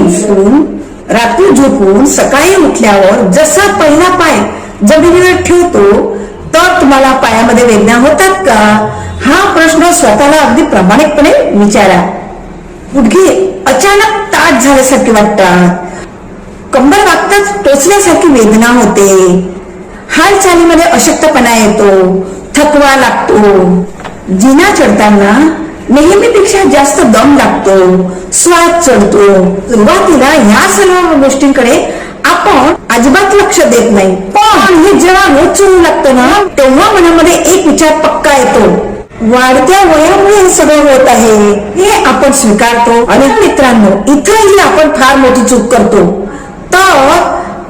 उठून रात्री झोपून सकाळी उठल्यावर जसा पहिला पाय जमिनीवर ठेवतो तर तुम्हाला पायामध्ये वेदना होतात का? हा प्रश्न स्वतःला अगदी प्रामाणिकपणे विचारा. गुडघे अचानक ताठ झाल्यासारखे वाटतात, कंबर वागताच टोचल्यासारखी वेदना होते, हालचालीमध्ये अशक्तपणा येतो, थकवा लागतो, जिना चढताना नेहमीपेक्षा जास्त दम लागतो, श्वास चढतो. सुरुवातीला ह्या सर्व गोष्टींकडे आपण अजिबात लक्ष देत नाही, पण हे जेव्हा रोज सुरू लागतं ना तेव्हा मनामध्ये एक विचार पक्का येतो, वाढत्या वयामुळे हे सगळं होत आहे हे आपण स्वीकारतो. आणि मित्रांनो, इथंही आपण फार मोठी चूक करतो. तर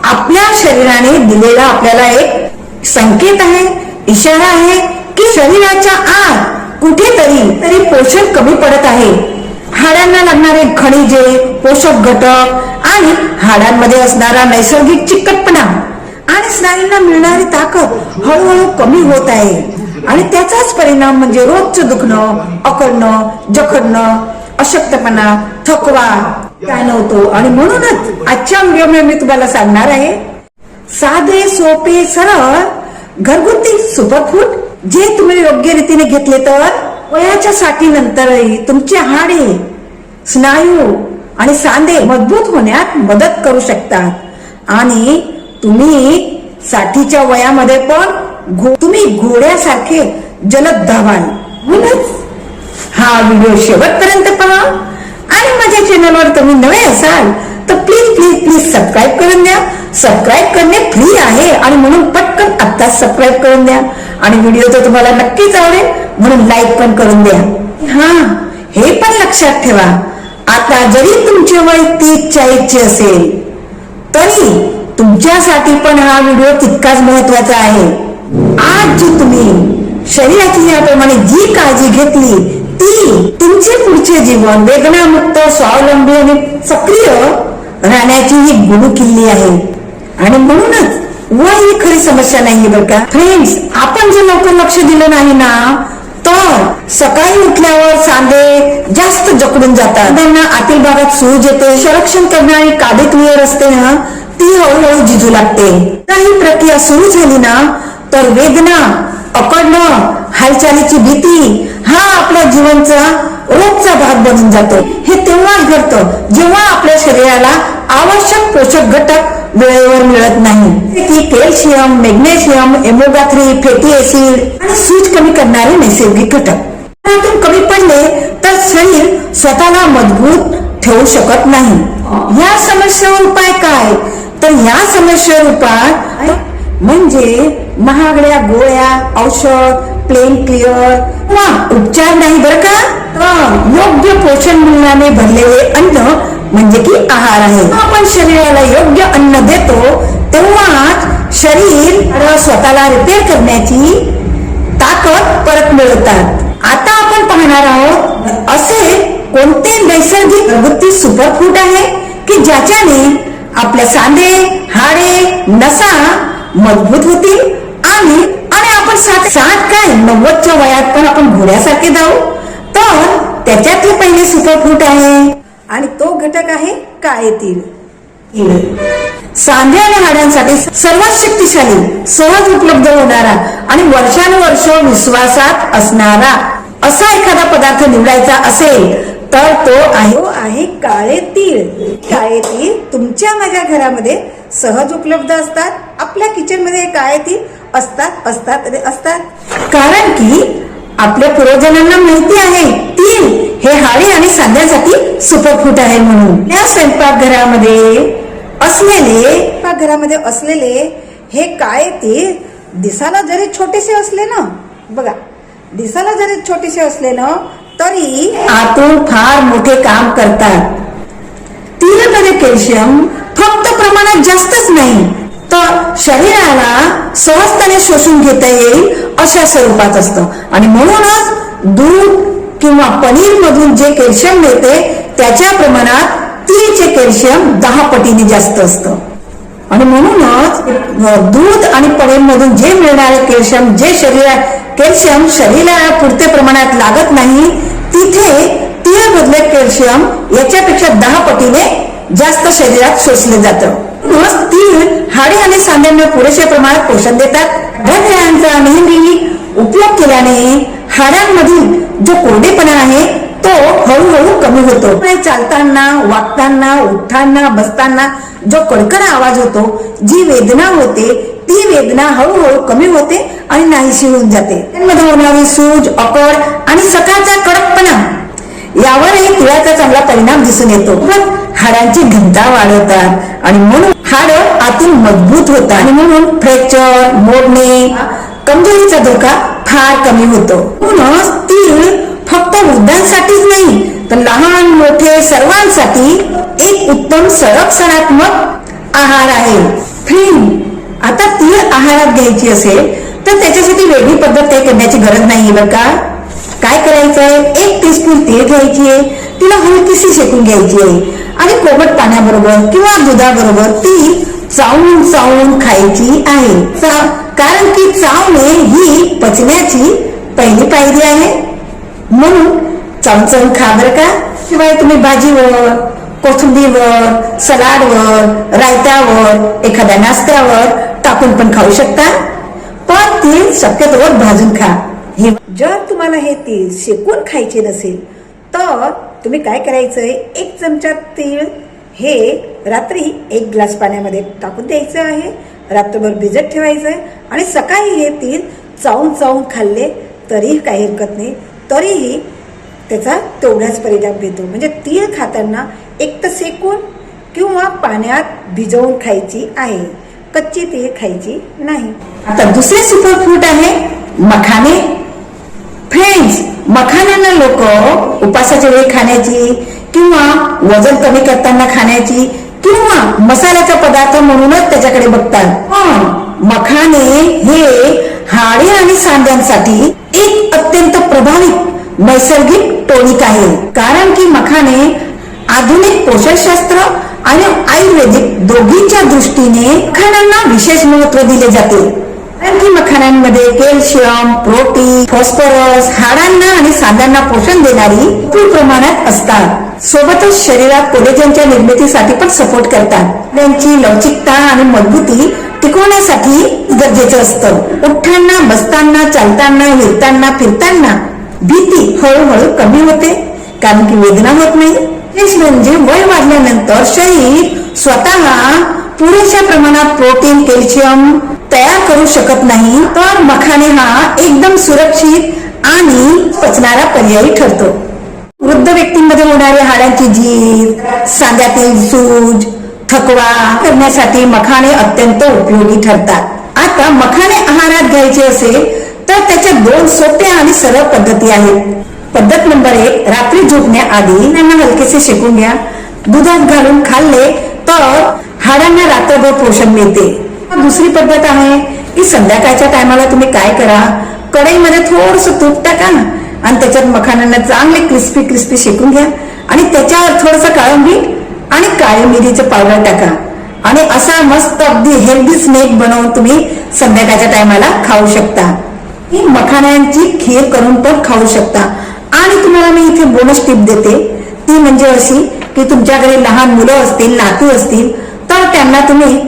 आपल्या शरीराने दिलेला आपल्याला एक संकेत आहे, इशारा आहे की शरीराच्या आत कुठेतरी पोषण कमी पडत आहे. हाडांना लागणारे खनिजे, पोषक घटक आणि हाडांमध्ये असणारा नैसर्गिक चिकटपणा आणि स्नायूंना मिळणारी ताकद हळूहळू कमी होत आहे. आणि त्याचाच परिणाम म्हणजे रोजचं दुखणं, अकडणं, जखडणं, अशक्तपणा, थकवा जाणवतो. आणि म्हणूनच आजच्या व्हिडिओमध्ये मी तुम्हाला सांगणार आहे साधे, सोपे, सरळ घरगुती सुपरफूड जे तुम्ही योग्य रीतीने घेतले तर वयाच्या 60 नंतरही तुमची हाडे, स्नायू आणि सांधे मजबूत होण्यात मदत करू शकतात. आणि तुम्ही 60च्या वयामध्ये पण तुम्ही घोड्यासारखे जलद धावाल. म्हणूनच हा व्हिडिओ शेवटपर्यंत पहा. आणि माझ्या चॅनलवर तुम्ही नवे असाल तर प्लीज प्लीज प्लीज सबस्क्राईब करून द्या. सबस्क्राईब करणे फ्री आहे आणि म्हणून पटकन आत्ताच सबस्क्राईब करून द्या. आणि व्हिडिओ तर तुम्हाला नक्कीच आवडेल म्हणून लाईक पण करून द्या. हा, हे पण लक्षात ठेवा, आता जरी तुमचे वय 30-40 असेल तरी तुमच्यासाठी पण हा व्हिडिओ तितकाच महत्वाचा आहे. आज जी तुम्ही शरीराची याप्रमाणे जी काळजी घेतली ती तुमचे पुढचे जीवन वेदनामुक्त, स्वावलंबी आणि सक्रिय राहण्याची ही गुरुकिल्ली आहे. आणि म्हणूनच वय ही खरी समस्या नाही बरं का फ्रेंड्स. आपण जर लवकर लक्ष दिलं नाही ना तर सकाळी उठल्यावर सांधे जास्त जकडून जातात, त्यांना आतील भागात सूज येते, संरक्षण करणारी काडी क्लिअर असते ना ती हळूहळू झिजू लागते. काही प्रक्रिया सुरू झाली ना तर वेदना, अकडणं, हालचालीची भीती हा आपल्या जीवनचा रोजचा भाग बनून जातो. हे तेव्हाच घडतं जेव्हा आपल्या शरीराला आवश्यक पोषक घटक वेळेवर मिळत नाही, की calcium, magnesium, omega 3 fatty acid आणि सूज कमी करणारे नैसर्गिक घटक त्यातून कमी पडले तर शरीर स्वतःला मजबूत ठेवू शकत नाही. या समस्येवर उपाय काय? तर या समस्येवर उपाय म्हणजे महागड्या गोळ्या, औषध, प्लेन क्लिअर किंवा उपचार नाही बरं का, तर योग्य पोषण मूल्याने भरलेले अन्न म्हणजे की आहार आहे. आपण शरीराला योग्य अन्न देतो तेव्हाच शरीर स्वतःला रिपेअर करण्याची ताकद परत मिळवतात. आता आपण पाहणार आहोत असे कोणते नैसर्गिक घरगुती सुपरफूड आहे की ज्याच्याने आपल्या सांधे, हाडे, नसा मजबूत होतील आणि आपण 60 काय 90च्या वयात पण आपण घोड्यासारखे जाऊ. तर त्याच्यातले पहिले सुपरफूड आहे आणि तो घटक आहे काळे तीळ. सांधे आणि हाडांसाठी सर्वात शक्तिशाली, सहज उपलब्ध होणारा आणि वर्षानुवर्ष विश्वासात असणारा असा एखादा पदार्थ निवडायचा असेल तर तो आहे काळे तीळ. काळे तीळ तुमच्या माझ्या घरामध्ये सहज उपलब्ध असतात. आपल्या किचन मध्ये काळे तीळ असतात कारण की आपल्या पूर्वजांना माहिती आहे तीळ हे हाडे आणि सांध्यासाठी सुपरफूड आहे. म्हणून या स्वयंपाकघरामध्ये असलेले हे काळे तीळ दिसायला जरी छोटेसे असले ना, बघा दिसायला जरी छोटेसे असले ना तरी आतून फार मोठे काम करतात. तीळमध्ये कॅल्शियम फक्त प्रमाणात जास्तच नाही तर शरीराला सहजतेने शोषून घेता येईल अशा स्वरूपात असतं. आणि म्हणूनच दूध किंवा पनीर मधून जे कॅल्शियम मिळते त्याच्या प्रमाणात तीळचे कॅल्शियम 10 पटीने जास्त असतं. आणि म्हणूनच दूध आणि पनीर मधून जे मिळणारे कॅल्शियम शरीराला पुरते प्रमाणात लागत नाही, तिथे तीळ मधले कॅल्शियम याच्यापेक्षा 10 पटीने जास्त शरीरात शोषलं जातं. तीळ हाडे आणि सांध्यांना पुरेशा प्रमाणात पोषण देतात. कडधान्यांचा नेहमी उपयोग केल्याने हाडांमधील जो कोरडेपणा आहे तो हळूहळू कमी होतो. चालताना, वागताना, उठताना, बसताना जो कडकड आवाज होतो, जी वेदना होते ती वेदना हळूहळू कमी होते आणि नाहीशी होऊन जाते. त्यामध्ये होणारी सूज, अकड आणि सकाळचा कडकपणा यावरही तिळाचा चांगला परिणाम दिसून येतो. हाडांची घनता वाढवतात आणि म्हणून हाड आतून मजबूत होतात आणि म्हणून फ्रॅक्चर, मोडणे, कमजोरीचा धोका फार कमी होतो. म्हणूनच तीळ फक्त वृद्धांसाठीच नाही तर लहान मोठे सर्वांसाठी एक उत्तम संरक्षणात्मक आहार आहे. आता तीळ आहारात घ्यायची असेल तर त्याच्यासाठी वेगळी पद्धत काही करण्याची गरज नाहीये बरं का. काय करायचंय, 1 टीस्पून तीळ घ्यायची आहे, तिला हलकीशी शेकून घ्यायची आहे आणि कोमट पाण्याबरोबर किंवा दुधाबरोबर ती चावून खायची आहे. कारण की चावणे ही पचण्याची पहिली पायरी आहे. म्हणून चावून खा बरं का. शिवाय तुम्ही भाजीवर, कोथिंबीरवर, सलाडवर, रायत्यावर, एखाद्या नाश्त्यावर टाकून पण खाऊ शकता. पण तीळ शक्यतोवर भाजून खा. जर तुम्हाला हे तीळ शेकून खायचे नसेल तर तुम्ही काय करायचंय, 1 चमचा तीळ हे रात्री 1 ग्लास पाण्यामध्ये टाकून द्यायचं आहे, रात्रभर भिजत ठेवायचंय आणि सकाळी हे तीळ चावून खाल्ले तरीही काही हरकत नाही. तरीही त्याचा तेवढाच परिणाम भेटतो. म्हणजे तीळ खाताना एक तर शेकून किंवा पाण्यात भिजवून खायची आहे, कच्ची तीळ खायची नाही. आता दुसरे सुपरफूड आहे मखाने. फ्रेंड्स, मखाण्यांना लोक उपासाच्या वेळी खाण्याची किंवा वजन कमी करताना खाण्याची किंवा मसाल्याचा पदार्थ म्हणूनच त्याच्याकडे बघतात. पण मखाने हे हाडे आणि सांध्यांसाठी एक अत्यंत प्रभावित नैसर्गिक टॉनिक आहे. कारण की मखाने आधुनिक पोषणशास्त्र आणि आयुर्वेदिक दोघींच्या दृष्टीने मखाण्यांना विशेष महत्व दिले जाते. कारण की मखाण्यांमध्ये कॅल्शियम, प्रोटीन, फॉस्फरस हाडांना आणि सांध्यांना पोषण देणारी भरपूर प्रमाणात असतात. सोबतच शरीरात कोलेजनच्या निर्मितीसाठी पण सपोर्ट करतात. त्यांची लवचिकता आणि मजबूती टिकवण्यासाठी गरजेचं असतं. उठताना, बसताना, चालताना, हिरताना, फिरताना भीती हळूहळू कमी होते कारण की वेदना होत नाही. हेच म्हणजे वय वाढल्यानंतर शरीर स्वतः पुरेशा प्रमाणात प्रोटीन, कॅल्शियम तयार करू शकत नाही तर मखाने हा एकदम सुरक्षित आणि पचणारा पर्याय ठरतो. वृद्ध व्यक्तींमध्ये होणारी हाडांची झीज, सांध्यातील सूज, थकवा करण्यासाठी मखाने अत्यंत उपयोगी ठरतात. आता मखाने आहारात घ्यायचे असेल तर त्याच्या 2 सोप्या आणि सरळ पद्धती आहेत. पद्धत नंबर 1, रात्री झोपण्याआधी त्यांना हलकेसे शेकून घ्या. दुधात घालून खाल्ले तर हाडांना रात्रभर पोषण मिळते. दुसरी पद्धत आहे की संध्याकाळच्या टायमाला तुम्ही काय करा, कढईमध्ये थोडस तूप टाका आणि त्याच्यात मखाण्यांना चांगले क्रिस्पी शेकून घ्या आणि त्याच्यावर थोडस काळं मीठ आणि काळी मिरीचं पावडर टाका आणि असा मस्त अगदी हेल्दी स्नॅक बनवून तुम्ही संध्याकाळच्या टायमाला खाऊ शकता. ही मखाण्यांची खीर करून पण खाऊ शकता. आणि तुम्हाला मी इथे बोनस टिप देते, ती म्हणजे अशी की तुमच्याकडे लहान मुलं असतील, नातू असतील तर त्यांना तुम्ही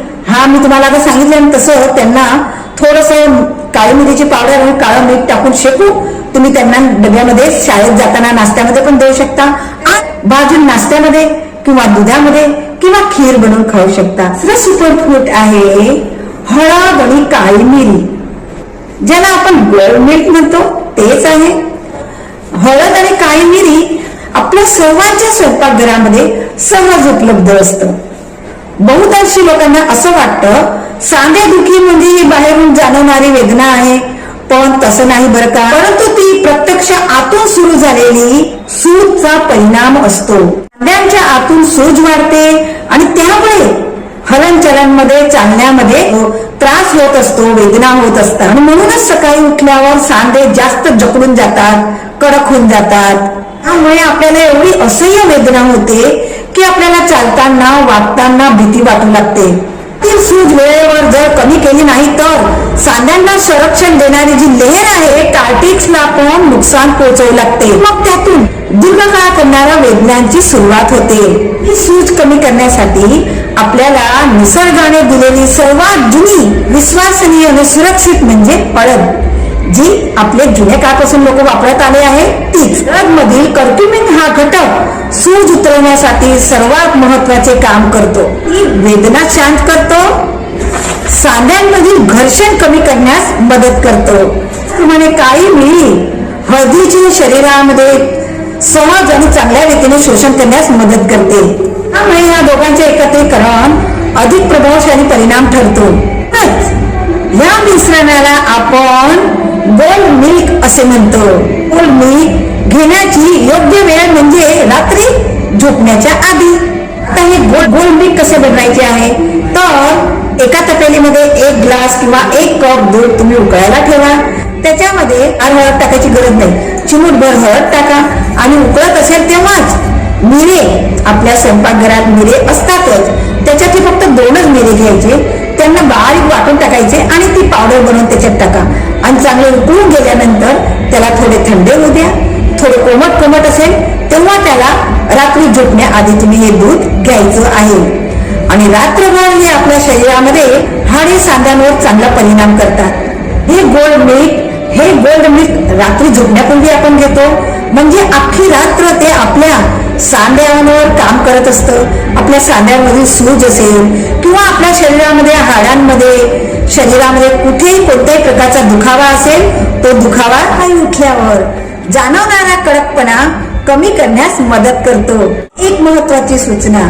मी तुम्हाला आता सांगितलं तसं त्यांना थोडस काळी मिरीची पावडर आणि काळं मीठ टाकून शेकून तुम्ही त्यांना डब्यामध्ये शाळेत जाताना नाश्त्यामध्ये पण देऊ शकता. भाजून नाश्त्यामध्ये किंवा दुधामध्ये किंवा खीर बनवून खाऊ शकता. सुपरफूड आहे हळद आणि काळी मिरी, ज्याला आपण गोड मीठ म्हणतो तेच आहे. हळद आणि काळी मिरी आपल्या सर्वांच्या स्वयंपाकघरामध्ये सहज उपलब्ध असतं. बहुतांशी लोकांना असं वाटतं सांधेदुखी म्हणजे ही बाहेरून जाणवणारी वेदना आहे, पण तसं नाही बरं का. परंतु ती प्रत्यक्ष आतून सुरू झालेली सूजचा परिणाम असतो. सांध्यांच्या आतून सूज वाढते आणि त्यामुळे हलनचलनमध्ये, चालण्यामध्ये त्रास होत असतो, वेदना होत असतात आणि म्हणूनच सकाळी उठल्यावर सांधे जास्त जखडून जातात, कडक होऊन जातात. त्यामुळे आपल्याला एवढी असह्य वेदना होते की आपल्याला चालताना, वागताना भीती वाटू लागते. ती सूज वेळेवर जर कमी केली नाही तर सांध्यांना संरक्षण देणारी जी लेयर आहे कार्टिक्सला पण नुकसान पोहोचवू लागते. मग त्यातून दीर्घकाळ करणाऱ्या वेदनांची सुरुवात होते. ही सूज कमी करण्यासाठी आपल्याला निसर्गाने दिलेली सर्वात जुनी, विश्वसनीय आणि सुरक्षित म्हणजे हळद, जी आपले जुन्या काळापासून लोक वापरत आले आहे तीच. हळद मधील कर्क्युमिन हा घटक सूज उतरवण्यासाठी सर्वात महत्वाचे काम करतो. ही वेदना शांत करतो, सांध्यांमधील घर्षण कमी करण्यास मदत करतो. त्याप्रमाणे काळी मिरी हळदीची शरीरामध्ये सहज आणि चांगल्या रीतीने शोषण करण्यास मदत करते. त्यामुळे या दोघांचे एकत्रीकरण अधिक प्रभावशाली परिणाम ठरतो. या मिश्रणाला आपण गोल्ड मिल्क असे म्हणतो. गोल्ड मिल्क घेण्याची योग्य वेळ म्हणजे रात्री झोपण्याच्या आधी. आता हे गोल्ड मिल्क कसे बनवायचे आहे तर एका तपेलीमध्ये 1 ग्लास किंवा 1 कप दूध तुम्ही उकळायला ठेवा. त्याच्यामध्ये हळद टाकायची गरज नाही, चिमूटभर हळद टाका आणि उकळत असेल तेव्हाच मिरे, आपल्या स्वयंपाकघरात मिरे असतातच, त्याच्यातले फक्त 2च मिरे घ्यायचे, त्यांना बारीक वाटून टाकायचे आणि ती पावडर बनवून त्याच्यात टाका आणि चांगले उकळून गेल्यानंतर त्याला थोडे थंड होऊ द्या. थोडे कोमट असेल तेव्हा त्याला रात्री झोपण्याआधी तुम्ही हे दूध घ्यायचं आहे. आणि रात्रभर हे आपल्या शरीरामध्ये हाडे सांध्यांवर चांगला परिणाम करतात. हे गोल्ड मिल्क रात्री झोपण्यापूर्वी आपण घेतो, म्हणजे अख्खी रात्र ते आपल्या सांध्यांवर काम करत असतं. आपल्या सांध्यांमधील सूज असेल किंवा आपल्या शरीरामध्ये, हाडांमध्ये, शरीरामध्ये कुठेही कोणत्याही प्रकारचा दुखावा असेल, तो दुखावा काही उठल्यावर जाणवणारा कडकपणा कमी करण्यास मदत करतो. एक महत्वाची सूचना,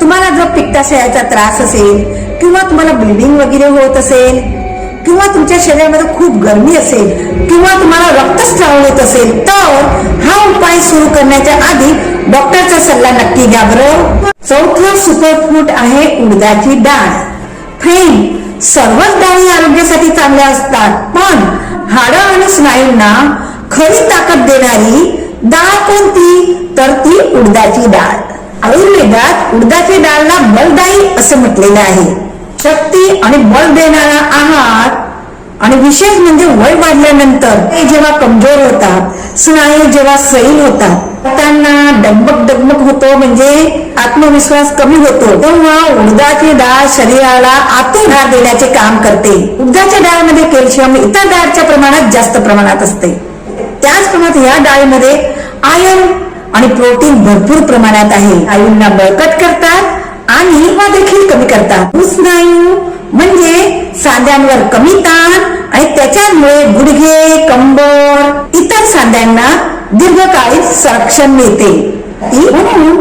तुम्हाला जर पित्ताशयाचा त्रास असेल किंवा तुम्हाला ब्लिडिंग वगैरे होत असेल किंवा तुमच्या शरीरामध्ये खूप गरमी असेल किंवा तुम्हाला रक्तस्राव होत असेल तर हा उपाय सुरू करण्याच्या आधी डॉक्टरचा सल्ला नक्की घ्या बरं. चौथं सुपरफूड आहे उडदाची डाळ. फ्रेंड, सर्वच डाळी आरोग्यासाठी चांगल्या असतात, पण हाडं आणि स्नायूंना खरी ताकद देणारी डाळ कोणती तर ती उडदाची डाळ. आयुर्वेदात उडदाची डाळला बलदायी असं म्हटलेलं आहे. शक्ती आणि बल देणारा आहार, आणि विशेष म्हणजे वय वाढल्यानंतर ते जेव्हा कमजोर होतात, स्नायू जेव्हा सैल होतात, त्यांना डगमग होतो, म्हणजे आत्मविश्वास कमी होतो, तेव्हा उडदाची डाळ शरीराला आतून आहार देण्याचे काम करते. उडदाच्या डाळीमध्ये कॅल्शियम इतर डाळच्या प्रमाणात जास्त प्रमाणात असते. त्याचप्रमाणे या डाळीमध्ये आयर्न आणि प्रोटीन भरपूर प्रमाणात आहे. स्नायूंना बळकट करतात आणि देखील कमी करतात. स्नायू म्हणजे सांध्यांवर कमी ताण आणि त्याच्यामुळे गुडघे, कंबर, इतर सांध्यांना दीर्घकालीन संरक्षण मिळते. म्हणून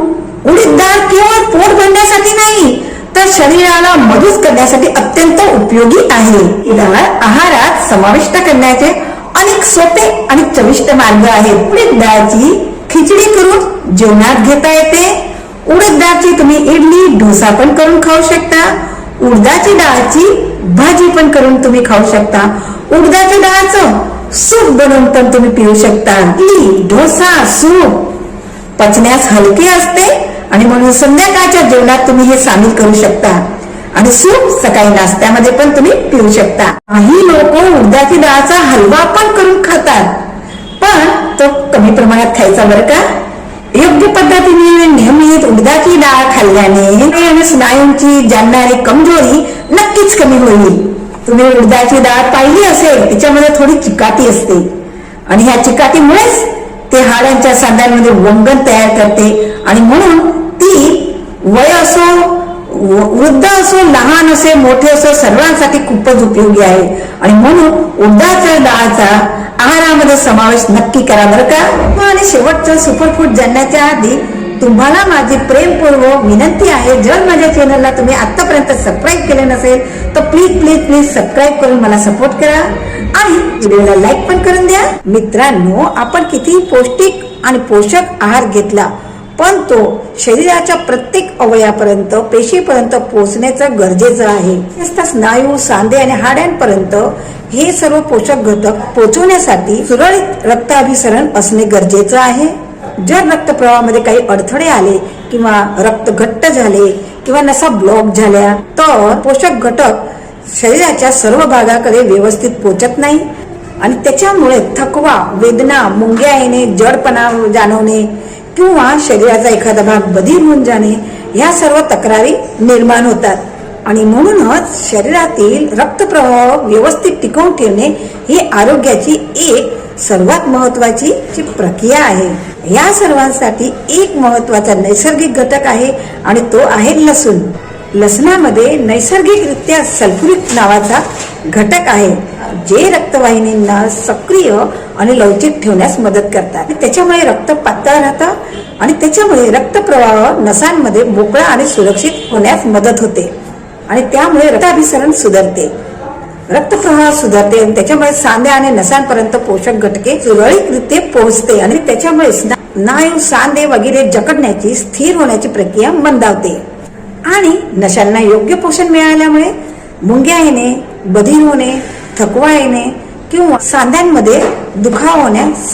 उडीद डाळ केवळ पोट भरण्यासाठी नाही तर शरीराला मजबूत करण्यासाठी अत्यंत उपयोगी आहे. डाळ आहारात समाविष्ट करण्याचे अनेक सोपे आणि चविष्ट मार्ग आहेत. उडीद डाळची खिचडी करून जेवणात घेता येते. उडीद डाळची तुम्ही इडली, डोसा पण करून खाऊ शकता. उडदाची डाळची भाजी पण करून तुम्ही खाऊ शकता. उडदाच्या डाळचं सूप बनवून पण तुम्ही पिऊ शकता. इडली, डोसा, सूप पचण्यास हलके असते आणि म्हणून संध्याकाळच्या जेवणात तुम्ही हे सामील करू शकता. आणि सूप सकाळी नाश्त्यामध्ये पण तुम्ही पिऊ शकता. काही लोक उडदाची डाळचा हलवा पण करून खातात, पण तो कमी प्रमाणात खायचा बरं का. योग्य पद्धतीने नियमित उडदाची डाळ खाल्ल्याने आणि स्नायूंची जाणणारी कमजोरी नक्कीच कमी होईल. तुम्ही उडदाची डाळ पाहिली असेल, तिच्यामध्ये थोडी चिकाटी असते आणि ह्या चिकाटीमुळेच ते हाडांच्या सांध्यांमध्ये वंगण तयार करते आणि म्हणून ती वय असो, वृद्ध असो, लहान असे, मोठे असो, सर्वांसाठी खूपच उपयोगी आहे. आणि म्हणून उडदाच्या डाळचा आहारामध्ये समावेश नक्की करा बरं का. आणि शेवटचं सुपरफूड जाणण्याच्या आधी तुम्हाला माझी प्रेमपूर्वक विनंती आहे, जर माझ्या चॅनलला तुम्ही आतापर्यंत सबस्क्राईब केले नसेल तर प्लीज सबस्क्राईब करून मला सपोर्ट करा आणि व्हिडिओला लाईक पण करून द्या. मित्रांनो, आपण किती पौष्टिक आणि पोषक आहार घेतला पण तो शरीराच्या प्रत्येक अवयवापर्यंत, पेशीपर्यंत पोहोचण्याचं गरजेचं आहे. स्नायू, सांधे आणि हाडांपर्यंत हे सर्व पोषक घटक पोहोचवण्यासाठी सुरळीत रक्ताभिसरण असणे गरजेचं आहे. जर रक्तप्रवाहामध्ये काही अडथळे आले किंवा रक्त घट्ट झाले किंवा नसा ब्लॉक झाल्या तर पोषक घटक शरीराच्या सर्व भागाकडे व्यवस्थित पोहोचत नाही आणि त्याच्यामुळे थकवा, वेदना, मुंग्या येणे, जडपणा जाणवणे किंवा शरीराचा एखादा भाग बधीर होऊन जाणे, या सर्व तक्रारी निर्माण होतात. आणि म्हणूनच शरीरातील रक्तप्रवाह व्यवस्थित टिकवून ठेवणे ही आरोग्याची एक सर्वात महत्वाची प्रक्रिया आहे. या सर्वांसाठी एक महत्वाचा नैसर्गिक घटक आहे आणि तो आहे लसूण. लसणामध्ये नैसर्गिकरित्या सल्फ्युरिक नावाचा घटक आहे, जे रक्तवाहिनींना सक्रिय आणि लवचिक ठेवण्यास मदत करतात. त्याच्यामुळे रक्त पातळ राहतं आणि त्याच्यामुळे रक्तप्रवाह नसांमध्ये मोकळा आणि सुरक्षित होण्यास मदत होते आणि त्यामुळे रक्ताभिसरण सुधारते, रक्तप्रवाह सुधारते आणि त्याच्यामुळे सांध्या आणि नसांपर्यंत पोषक घटके सुरळीतरित्या पोहोचते आणि त्याच्यामुळे स्नायू, सांधे वगैरे जखडण्याची, स्थिर होण्याची प्रक्रिया मंदावते. आणि नशांना योग्य पोषण मिळाल्यामुळे मुंग्या येणे, बधीर होणे, थकवा येणे किंवा सांध्यांमध्ये दुखाव होण्यास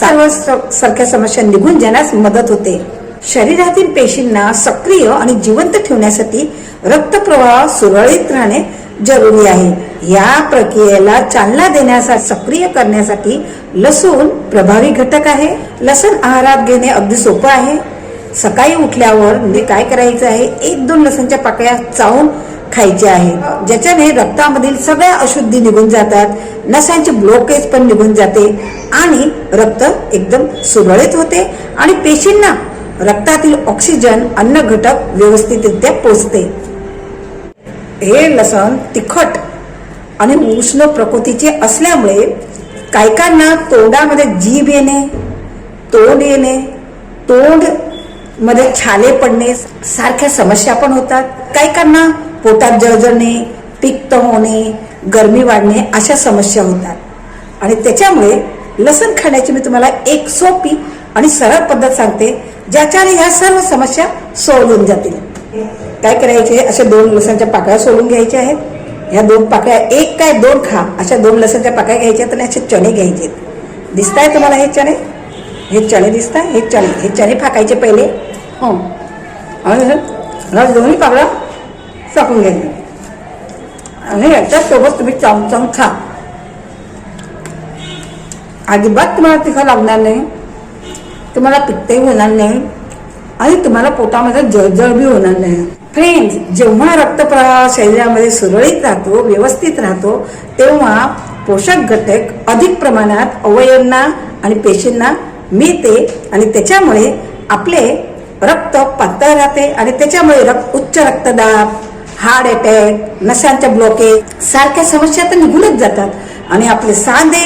सारख्या समस्या निघून जाण्यास मदत होते. शरीरातील पेशींना सक्रिय आणि जिवंत ठेवण्यासाठी रक्तप्रवाह सुरळीत राहणे जरुरी आहे. या प्रक्रियेला चालना देण्यासाठी, सक्रिय करण्यासाठी लसूण प्रभावी घटक आहे. लसूण आहारात घेणे अगदी सोपं आहे. सकाळी उठल्यावर काय करायचं आहे, 1-2 लसणच्या पाकळ्या चावून खायच्या आहे, ज्याच्याने रक्तामधील सगळ्या अशुद्धी निघून जातात, नसांचे ब्लॉकेज पण निघून जाते आणि रक्त एकदम सुरळीत होते आणि पेशींना रक्तातील ऑक्सिजन, अन्न घटक व्यवस्थितरित्या पोचते. हे लसण तिखट आणि उष्ण प्रकृतीचे असल्यामुळे कायकांना तोंडामध्ये जीभ येणे, तोंड येणे, तोंड मध्ये छाले पडणे सारख्या समस्या पण होतात. कायकांना पोटात जळजळणे, पित्त होणे, गरमी वाढणे अशा समस्या होतात. आणि त्याच्यामुळे लसण खाण्याची मी तुम्हाला एक सोपी आणि सरळ पद्धत सांगते, ज्याच्याने ह्या सर्व समस्या सोडून जातील. काय करायचे, अशा 2 लसणच्या पाकळ्या सोडून घ्यायच्या आहेत. ह्या 2 पाकळ्या, 1 काय 2 खा, अशा 2 लसणच्या पाकळ्या घ्यायच्या आणि असे चणे घ्यायचे. दिसताय तुम्हाला हे चणे? हे चणे दिसताय? हे चणे फाकायचे पहिले. हो, आणि दोन्ही पाकळ्या टाकून घ्यायचे आणि याच्या सोबत तुम्ही चावून खा. अजिबात तुम्हाला तिखट लागणार नाही, तुम्हाला पित्तही होणार नाही आणि तुम्हाला पोटामध्ये जळजळ बी होणार नाही. फ्रेंड्स, जेव्हा रक्तप्रवाह शरीरामध्ये सुरळीत राहतो, व्यवस्थित राहतो, तेव्हा पोषक घटक अधिक प्रमाणात अवयवांना आणि पेशींना मिळते आणि त्याच्यामुळे आपले रक्त पातळ राहते आणि त्याच्यामुळे उच्च रक्तदाब, हार्ट अटॅक, नसांच्या ब्लॉकेज सारख्या समस्या तर निघूनच जातात आणि आपले सांधे,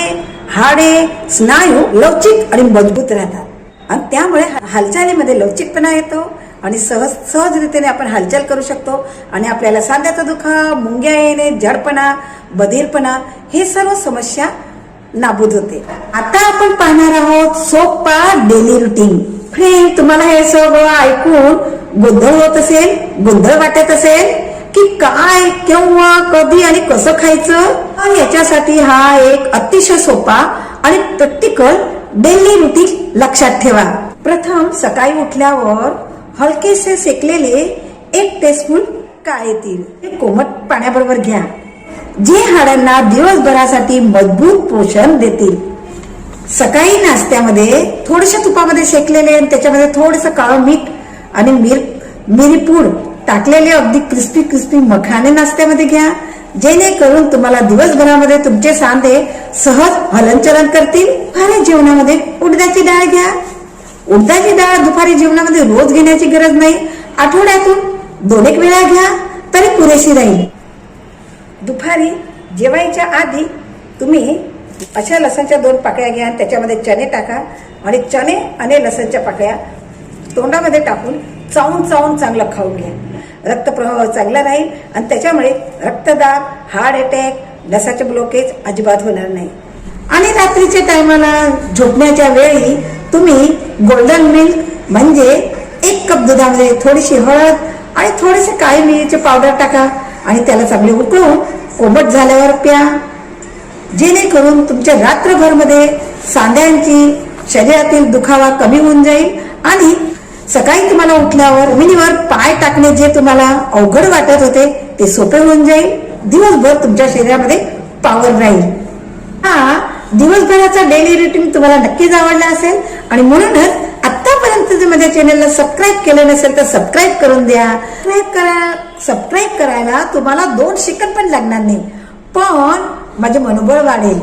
हाडे, स्नायू लवचिक आणि मजबूत राहतात आणि त्यामुळे हालचालीमध्ये लवचिकपणा येतो आणि सहजरीतीने आपण हालचाल करू शकतो आणि आपल्याला सांध्याचा दुखाव, मुंग्या येणे, जडपणा, बधीरपणा हे सर्व समस्या नाबूद होते. आता आपण पाहणार आहोत सोपा डेली रुटीन. फ्रेंड, तुम्हाला हे सगळं ऐकून गोंधळ होत असेल, गोंधळ वाटत असेल की काय, केव्हा, कधी आणि कसं खायचं. तर याच्यासाठी हा एक अतिशय सोपा आणि प्रॅक्टिकल डेली रुटीन लक्षात ठेवा. प्रथम सकाळी उठल्यावर हलकेसे सेकलेले 1 टीस्पून काळे तीळ हे कोमट पाण्याबरोबर घ्या, जे हाडांना दिवसभरासाठी मजबूत पोषण देतील. सकाळी नाश्त्यामध्ये थोडेसे तुपामध्ये शेकलेले आणि त्याच्यामध्ये थोडंसं काळं मीठ आणि मिरीपूड टाकलेले अगदी क्रिस्पी मखाणे नाश्त्यामध्ये घ्या, जेणेकरून तुम्हाला दिवसभरामध्ये तुमचे सांधे सहज हलनचलन करतील. दुपारी जेवणामध्ये उडदाची डाळ घ्या. उडदाची डाळ दुपारी जेवणामध्ये रोज घेण्याची गरज नाही, आठवड्यातून 2-1 वेळा घ्या तरी पुरेशी राहील. दुपारी जेवायच्या आधी तुम्ही अशा लसणच्या 2 पाकळ्या घ्या, त्याच्यामध्ये चणे टाका आणि चणे आणि लसणच्या पाकळ्या तोंडामध्ये टाकून चावून चांगलं खाऊन घ्या. रक्तप्रवाह चांगला राहील आणि त्याच्यामुळे रक्तदाब, हार्ट अटॅक, नसाचे ब्लॉकेज अजिबात होणार नाही. आणि रात्रीच्या टायमाला झोपण्याच्या वेळी तुम्ही गोल्डन मिल्क म्हणजे 1 कप दुधामध्ये थोडीशी हळद आणि थोडेसे काळी मिरीचे पावडर टाका आणि त्याला चांगले उकळून कोमट झाल्यावर प्या, जेणेकरून तुमच्या रात्रभरमध्ये सांध्यांची, शरीरातील दुखावा कमी होऊन जाईल आणि सकाळी तुम्हाला उठल्यावर जमिनीवर पाय टाकणे जे तुम्हाला अवघड वाटत होते ते सोपे होऊन जाईल. दिवसभर तुमच्या शरीरामध्ये पॉवर राहील. हा दिवसभराचा डेली रुटीन तुम्हाला नक्कीच आवडला असेल आणि म्हणूनच आता आतापर्यंत जर माझ्या चॅनलला सबस्क्राईब केलं नसेल तर सबस्क्राईब करून द्या. सबस्क्राईब करायला तुम्हाला 2 सेकंद पण लागणार नाही, पण माझे मनोबळ वाढेल.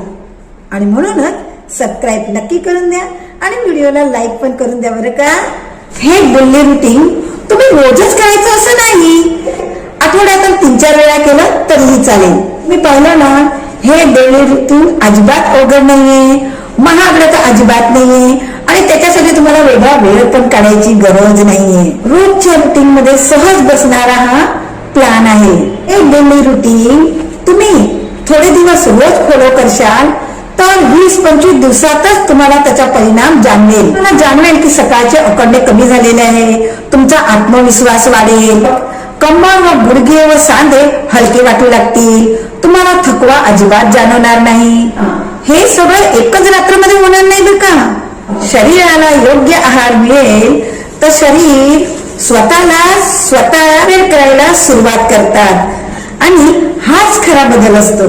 आणि म्हणूनच सबस्क्राईब नक्की करून द्या आणि व्हिडिओला लाईक पण करून द्या बरं का. हे डेली रुटीन तुम्ही रोजच करायचं असं नाही, आठवड्यातून 3-4 वेळा केलं तरीही चालेल. मी पाहिलं ना, हे डेली रुटीन अजिबात अवघड नाहीये, महागडं तर अजिबात नाहीये आणि त्याच्यासाठी तुम्हाला वेगळा वेळ पण काढायची गरज नाहीये. रोजच्या रुटीन मध्ये सहज बसणारा हा प्लॅन आहे. हे डेली रुटीन तुम्ही थोडे दिवस रोज फॉलो करशाल तर 20-25 दिवसातच तुम्हाला त्याचा परिणाम जाणवेल. तुम्हाला जाणवेल की सकाळचे अकडे कमी झालेले आहे, तुमचा आत्मविश्वास वाढेल, कंबर व गुडघे व सांधे हलके वाटू लागतील, तुम्हाला थकवा अजिबात जाणवणार नाही. हे सगळं एकच रात्रमध्ये होणार नाही बरं का. शरीराला योग्य आहार मिळेल तर शरीर स्वतः करायला सुरुवात करतात आणि हाच खरा बदल असतो.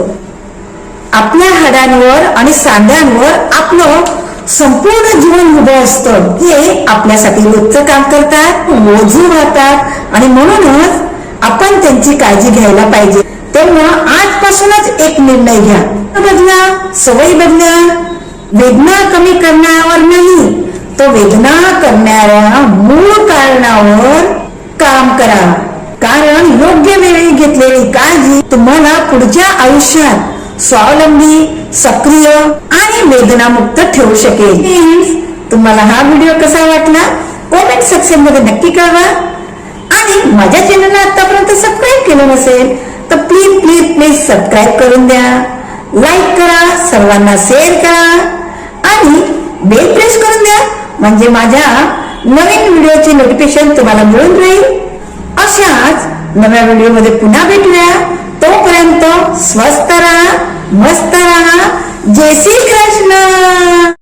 आपल्या हाडांवर आणि सांध्यांवर आपलं संपूर्ण जीवन उभं असतं. हे आपल्यासाठी रोजचं काम करतात, ओझी वाहतात आणि म्हणूनच आपण त्यांची काळजी घ्यायला पाहिजे. तेव्हा आजपासूनच एक निर्णय घ्या, बदला, सवयी बदला. वेदना कमी करण्यावर नाही, तो वेदना करणाऱ्या मूळ कारणावर काम करा. कारण योग्य वेळी घेतलेली काळजी तुम्हाला पुढच्या आयुष्यात स्वावलंबी, सक्रिय आणि वेदनामुक्त ठेवू शकेल. तुम्हाला हा व्हिडिओ कसा वाटला कमेंट सेक्शन मध्ये नक्की कळवा. आणि माझ्या चॅनलला आतापर्यंत सबस्क्राईब केलं नसेल तर प्लीज सबस्क्राईब करून द्या, लाईक करा, सर्वांना शेअर करा आणि बेल प्रेस करून द्या, म्हणजे माझ्या नवीन व्हिडिओची नोटिफिकेशन तुम्हाला मिळून राहील. अशाच नव्या व्हिडिओ मध्ये पुन्हा भेटूया. तोपर्यंत स्वस्थ राहा, मस्त राहा. जय श्री कृष्ण.